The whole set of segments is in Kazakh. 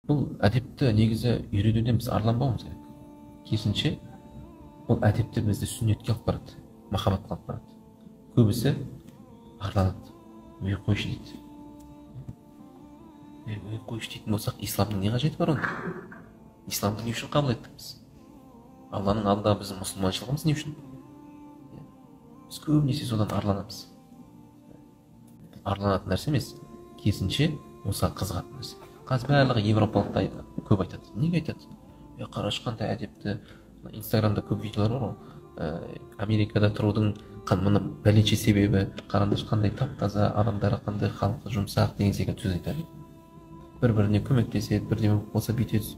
бұл әдепті негізі үйренуден біз арланбауымыз керек. Керісінше бұл әдепті бізді сүннетке алып барады, махаббатқа алып барады. Көбісі арланады. Ой қойшы дейді. Ой қойшы дейтін болсақ, исламның не қажеті бар онда? Исламды не үшін қабыл еттік біз? Алланың алдында біздің мұсылманшылығымыз не үшін? Біз көбінесе содан арланамыз. Арланатын нәрсе емес, керісінше осыған қызығатын нәрсе. Қазір барлығы европалықтар көп айтады. Неге айтады? Қарашы қандай әдепті. Инстаграмда көп видеолар бар ғой. Америкада тұрудың мына бәленше себебі, қараңдаршы қандай тап-таза, адамдары қандай халқы жұмсақ деген секілді сөз айтады. Бір-біріне көмектеседі, бірдеме болса бүйтеді.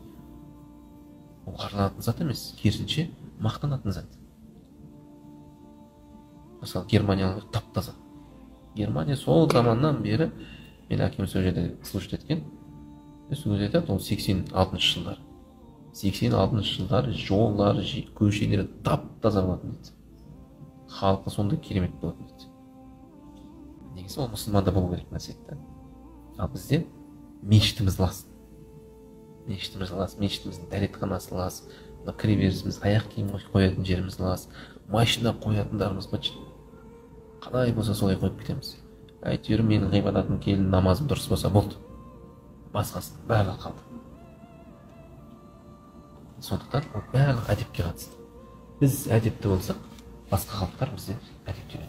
Ол арланатын зат емес, керісінше мақтанатын зат. Мысалы, Германиялық тап-таза. Германия сол заманнан бері, мен әкем сол жерде слушать еткен, сол кезде айтады, ол 86-шы жылдар. 86-шы жылдары жолдар, көшелері тап-таза болатын дейді. Халқы сондай керемет болатын дейді. Негізі ол мұсылманда болу керек нәрсе еді. Ал бізде мешітіміз лас. Мешітіміздің дәретханасы лас, кіре берісіміз аяқ киім қоятын жеріміз лас, машина қоятындарымыз быт. Қалай болса солай қойып кетеміз. Әйтеуір менің ғибадатым келін, намазым дұрыс болса болды. Басқасының барлығы қалды. Сондықтан ол барлығы әдепке қатысты. Біз әдепті болсақ, басқа халықтар бізде әдепте